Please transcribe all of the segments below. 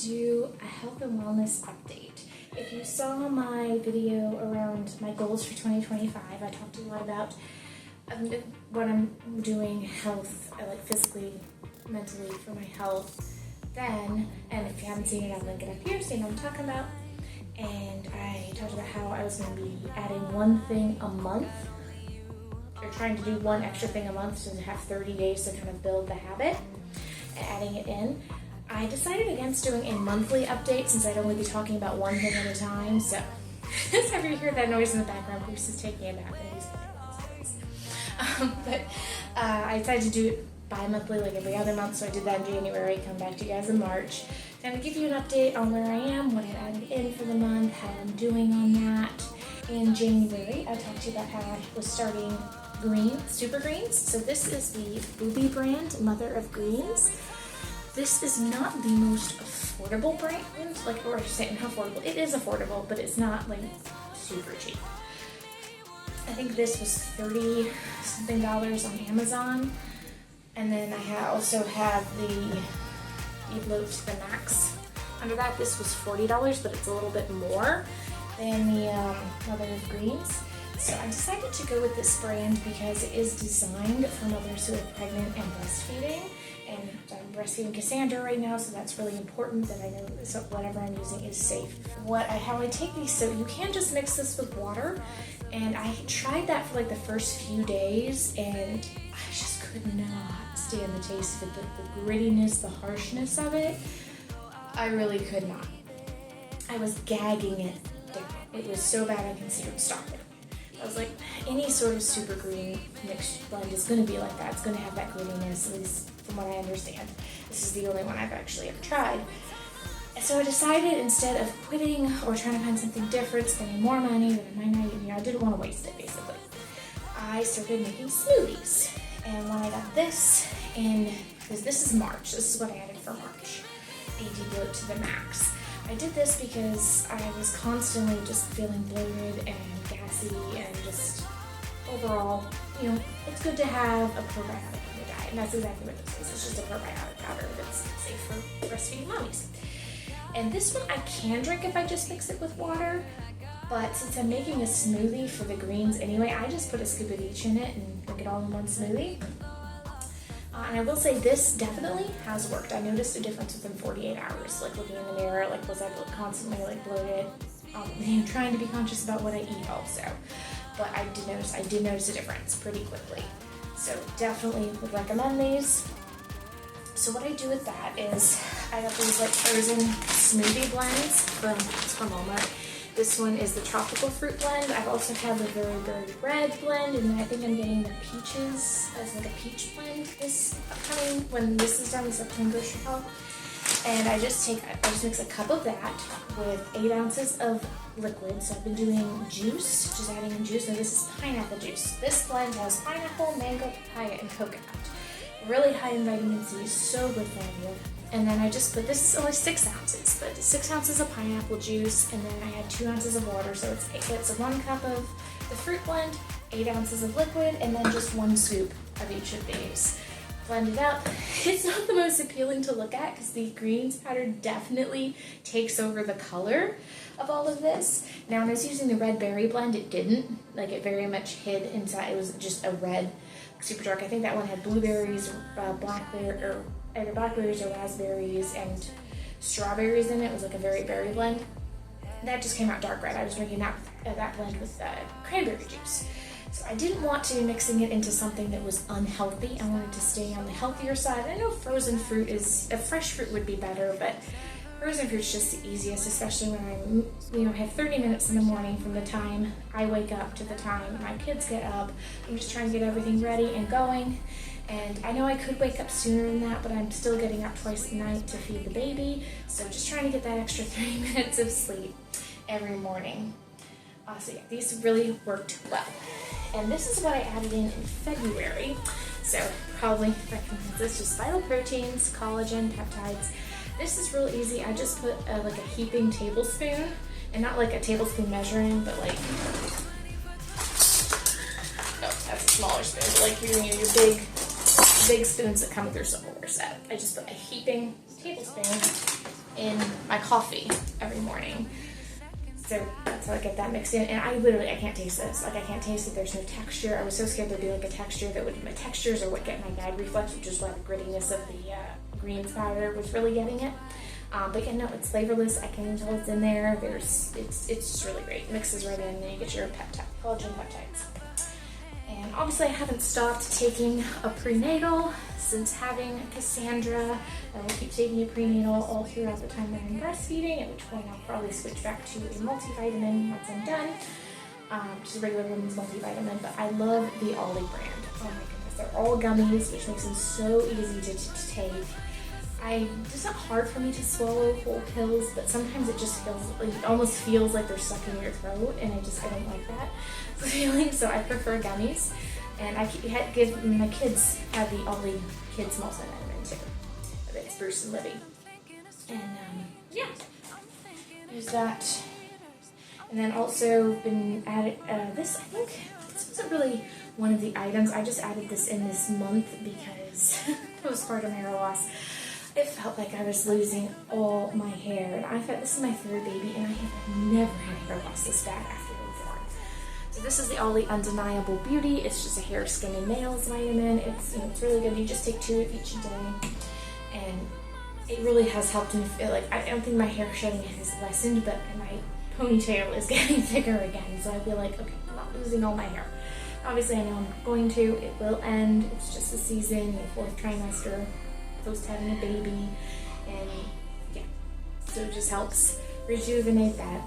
do a health and wellness update. If you saw my video around my goals for 2025, I talked a lot about what I'm doing health, like physically, mentally for my health then, and if you haven't seen it, I'll link it up here so you know what I'm talking about. And I talked about how I was going to be adding one thing a month, or trying to do one extra thing a month to have 30 days to kind of build the habit and adding it in. I decided against doing a monthly update since I'd only be talking about one thing at a time, so if you hear that noise in the background, Bruce is taking a nap and he's playing with his toys. I decided to do it bi-monthly, like every other month, so I did that in January, come back to you guys in March. Then I'll give you an update on where I am, what I added in for the month, how I'm doing on that. In January, I talked to you about how I was starting Super Greens. So this is the Booby brand, Mother of Greens. This is not the most affordable brand, or saying how affordable. It is affordable, but it's not like super cheap. I think this was $30 something on Amazon. And then I also have the Eat to the Max. Under that, this was $40, but it's a little bit more than the Mother of Greens. So I decided to go with this brand because it is designed for mothers who are pregnant and breastfeeding. And I'm breastfeeding Cassandra right now, so that's really important that I know so whatever I'm using is safe. How I take these, so you can just mix this with water. And I tried that for like the first few days, and I just could not stand the taste of it, the grittiness, the harshness of it. I really could not. I was gagging it down. It was so bad I considered stopping. I was like, any sort of super green mixed blend is going to be like that. It's going to have that grittiness, at least from what I understand. This is the only one I've actually ever tried. So I decided instead of quitting or trying to find something different, spending more money that I might not, I didn't want to waste it basically. I started making smoothies. And when I got this because this is March, this is what I added for March, AD to the Max. I did this because I was constantly just feeling bloated and gassy and just overall, it's good to have a probiotic in your diet, and that's exactly what this is. It's just a probiotic powder that's safe for breastfeeding mommies. And this one I can drink if I just mix it with water, but since I'm making a smoothie for the greens anyway, I just put a scoop of each in it and drink it all in one smoothie. And I will say this definitely has worked. I noticed a difference within 48 hours, like looking in the mirror, like was I constantly like bloated, trying to be conscious about what I eat also. But I did notice a difference pretty quickly. So definitely would recommend these. So what I do with that is I got these like frozen smoothie blends from Walmart. This one is the tropical fruit blend. I've also had the very, very red blend, and then I think I'm getting the peaches as like a peach blend this upcoming, when this is done, this upcoming grocery haul. And I just mix a cup of that with 8 ounces of liquid. So I've been doing juice, just adding in juice. Now this is pineapple juice. This blend has pineapple, mango, papaya, and coconut. Really high in vitamin C, so good for you. And then I just put, this is only 6 ounces, but 6 ounces of pineapple juice, and then I had 2 ounces of water, so it's 1 cup of the fruit blend, 8 ounces of liquid, and then just 1 scoop of each of these. Blend it up. It's not the most appealing to look at because the greens powder definitely takes over the color of all of this. Now when I was using the red berry blend, it didn't. Like it very much hid inside. It was just a red, super dark. I think that one had blueberries, either blackberries or raspberries and strawberries in it. It was like a very berry blend. That just came out dark red. I was drinking that blend with cranberry juice. So I didn't want to be mixing it into something that was unhealthy. I wanted to stay on the healthier side. I know frozen fruit fresh fruit would be better, but frozen fruit's just the easiest, especially when I have 30 minutes in the morning from the time I wake up to the time my kids get up. I'm just trying to get everything ready and going. And I know I could wake up sooner than that, but I'm still getting up twice a night to feed the baby. So just trying to get that extra 30 minutes of sleep every morning. So yeah, these really worked well. And this is what I added in February. So probably recognize this, just vital proteins, collagen, peptides. This is real easy. I just put like a heaping tablespoon, and not like a tablespoon measuring, but like, that's a smaller spoon, but like you're using your big spoons that come with your silverware set. I just put a heaping tablespoon in my coffee every morning. So that's how I get that mixed in. And I can't taste this. Like, I can't taste it. There's no texture. I was so scared there'd be like a texture that would, my textures or would get my gag reflex, which is why the grittiness of the greens powder was really getting it. But yeah, no, it's flavorless. I can even tell it's in there. It's just really great. It mixes right in, and then you get your collagen peptides. And obviously I haven't stopped taking a prenatal since having Cassandra. I will keep taking a prenatal all throughout the time that I'm breastfeeding, at which point I'll probably switch back to a multivitamin once I'm done. Just a regular women's multivitamin, but I love the Ollie brand. Oh my goodness, they're all gummies, which makes them so easy to take. It's not hard for me to swallow whole pills, but sometimes it just almost feels like they're stuck in your throat, and I don't like that feeling, so I prefer gummies. And I give my kids have the Ollie Kids multivitamin too. It's Bruce and Libby. And yeah, there's that. And then also been added this. I think this wasn't really one of the items. I just added this in this month because postpartum hair loss. It felt like I was losing all my hair, and this is my third baby, and I have never had hair loss this bad after newborn. So this is the Ollie Undeniable Beauty. It's just a hair, skin, and nails vitamin. It's really good. You just take 2 of each day, and it really has helped me feel like I don't think my hair shedding has lessened, but my ponytail is getting thicker again. So I feel like, okay, I'm not losing all my hair. Obviously, I know I'm not going to. It will end. It's just a season, the 4th trimester. Post having a baby, and yeah, so it just helps rejuvenate that.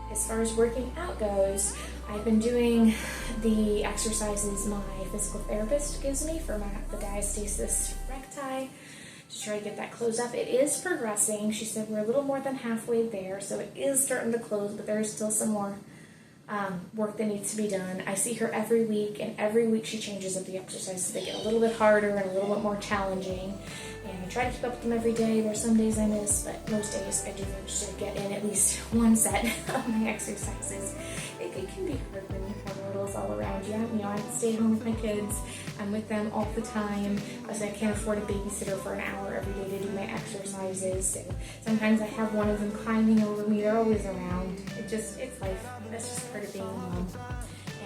As far as working out goes, I've been doing the exercises my physical therapist gives me for the diastasis recti to try to get that closed up. It is progressing. She said we're a little more than halfway there, so it is starting to close, but there is still some more work that needs to be done. I see her every week, and every week she changes up the exercises. They get a little bit harder and a little bit more challenging, and I try to keep up with them every day. There's some days I miss, but most days I do manage to get in at least one set of my exercises. It can be hard when you have littles all around you. I stay home with my kids. I'm with them all the time. I can't afford a babysitter for an hour every day to do my exercises. So sometimes I have one of them climbing over me. They're always around. It's life. That's just part of being a mom.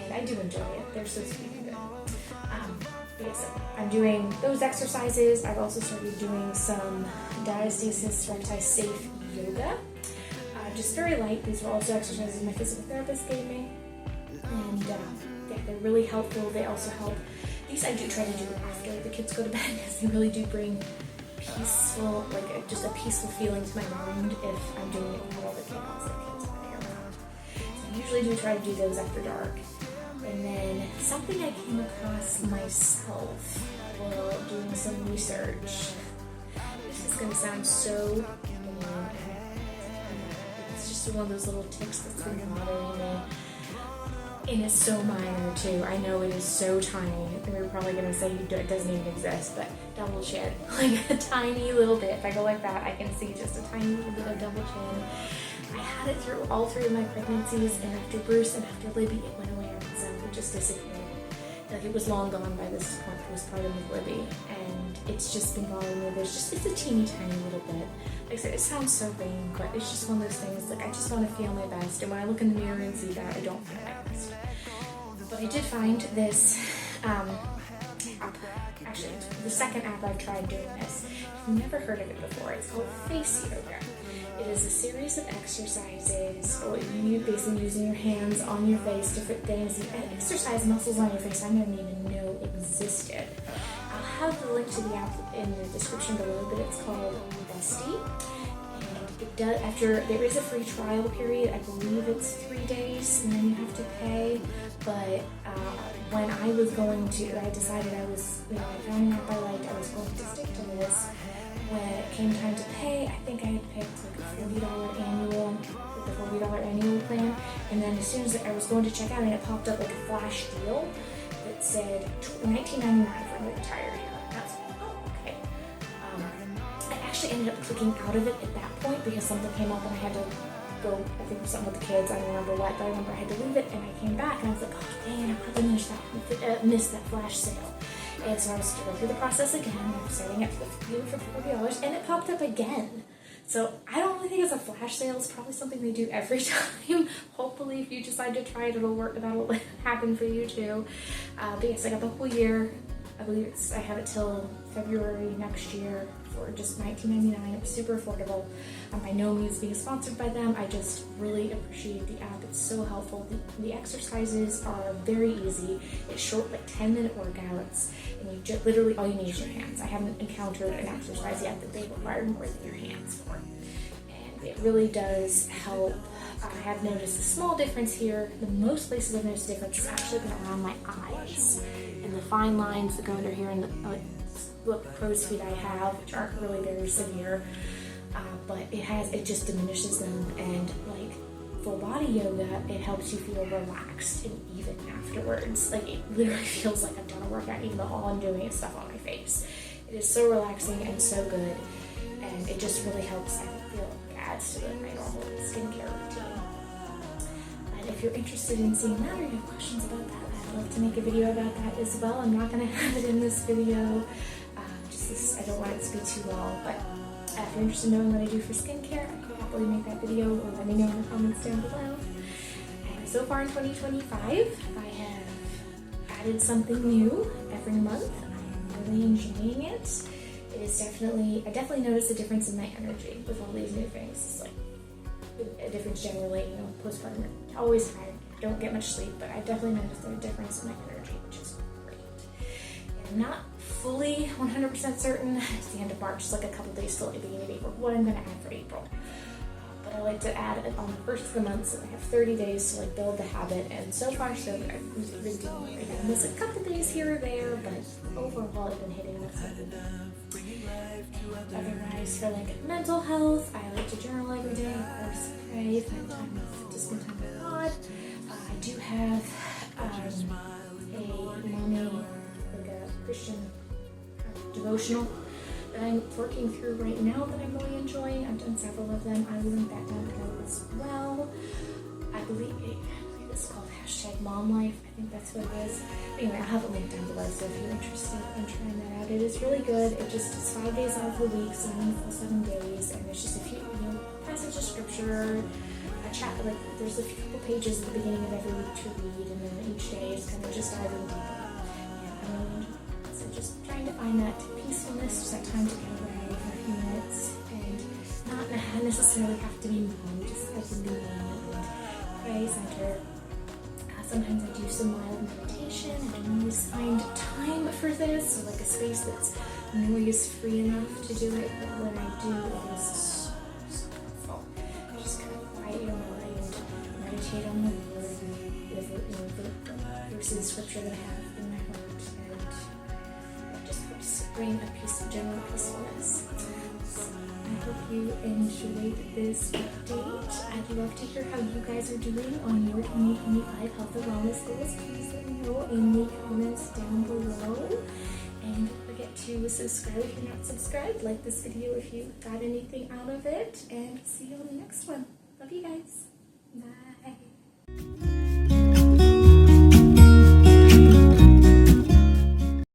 And I do enjoy it. They're so sweet and good. So I'm doing those exercises. I've also started doing some diastasis recti safe yoga. Just very light. These were also exercises my physical therapist gave me. And yeah, they're really helpful. They also help. These I do try to do after the kids go to bed, because they really do bring peaceful, just a peaceful feeling to my mind if I'm doing it with all the chaos that kids running around. So I usually do try to do those after dark. And then something I came across myself while doing some research. This is going to sound so mean. It's just one of those little ticks that's been bothering me. And it's so minor too. I know it is so tiny. They're probably going to say it doesn't even exist, but double chin. Like a tiny little bit. If I go like that, I can see just a tiny little bit of double chin. I had it through all 3 of my pregnancies, and after Bruce and after Libby, it went away on its own. It just disappeared. Like, it was long gone by this point. It was part of Libby, and it's just been bothering me. It's a teeny tiny little bit. Like I said, it sounds so vain, but it's just one of those things. Like, I just want to feel my best, and when I look in the mirror and see that, I don't feel my best. But I did find this app. Actually, it's the second app I've tried doing this. I've never heard of it before. It's called Face Yoga. It is a series of exercises, or you basically using your hands on your face, different things, and exercise muscles on your face I didn't even know existed. I'll have the link to the app in the description below, but it's called Bestie. And it does, there is a free trial period. I believe it's 3 days, and then you have to pay. But when I was going to, I decided I found an app I liked, I was going to stick to this. When it came time to pay, I think I had picked like a $40 annual, with the $40 annual plan. And then as soon as I was going to check out, and it popped up like a flash deal that said $19.99 for the entire year. And I was like, oh, okay. I actually ended up clicking out of it at that point because something came up and I had to go, I think it was something with the kids, I don't remember what, but I remember I had to leave it, and I came back and I was like, oh dang, I probably missed that flash sale. And so I was to go through the process again, setting up for $40, and it popped up again. So I don't really think it's a flash sale. It's probably something they do every time. Hopefully if you decide to try it, it'll work. That'll happen for you too. But yes, I got the whole year. I believe I have it till February next year for just $19.99. It's super affordable. I'm by no means being sponsored by them. I just really appreciate the app. It's so helpful. The exercises are very easy. It's short, like 10-minute workouts, and you just literally all you need is your hands. I haven't encountered an exercise yet that they require more than your hands for, and it really does help. I have noticed a small difference here. The most places I've noticed a difference has actually been around my eyes and the fine lines that go under here and the crow's feet I have, which aren't really very severe, but it just diminishes them. And like full body yoga, it helps you feel relaxed and even afterwards. Like it literally feels like I've done a workout even though all I'm doing is stuff on my face. It is so relaxing and so good, and it just really helps. I feel like adds to my normal skincare routine. And if you're interested in seeing that or you have questions about that, I'd love to make a video about that as well. I'm not going to have it in this video. I don't want it to be too long, but if you're interested in knowing what I do for skincare, I could happily make that video, or let me know in the comments down below. And so far in 2025, I have added something new every month. I'm really enjoying it. It is I definitely notice a difference in my energy with all these new things. It's like a difference generally, postpartum. Always tired, don't get much sleep, but I definitely noticed a difference in my energy, which is great. And I'm not fully 100% certain. It's the end of March, it's like a couple days till the beginning of April, what I'm going to add for April. But I like to add it on the first of the month, so I have 30 days to like build the habit, and so far so good. I've been doing it. I miss a couple days here or there, but overall I've been hitting this up. Otherwise, for like mental health, I like to journal every day, of course, pray, find time to spend time with God. I do have a mommy, like a Christian devotional that I'm working through right now that I'm really enjoying. I've done several of them. I will link that down below as well. I believe it's called #MomLife. I think that's what it is. Anyway, I'll have a link down below, so if you're interested in trying that out, it is really good. It's 5 days out of the week, so I'm in the full 7 days, and it's just a few, passage of scripture, a chat, like there's a couple pages at the beginning of every week to read, and then each day is kind of just diving deeper. So just trying to find that peacefulness, just that time to get away for a few minutes, and not necessarily have to be mom, just I can be mom and pray, center. Sometimes I do some mild meditation. I don't always find time for this, so like a space that's noise-free enough to do it, but when I do, it is so helpful. Just kind of quiet your mind, meditate on the word, the verses of scripture that I have in my heart, and it just helps bring a piece of general peacefulness. I hope you enjoyed this update. I'd love to hear how you guys are doing on your 2025 health and wellness goals. Please let me know in the comments down below. And don't forget to subscribe if you're not subscribed. Like this video if you got anything out of it. And see you on the next one. Love you guys. Bye.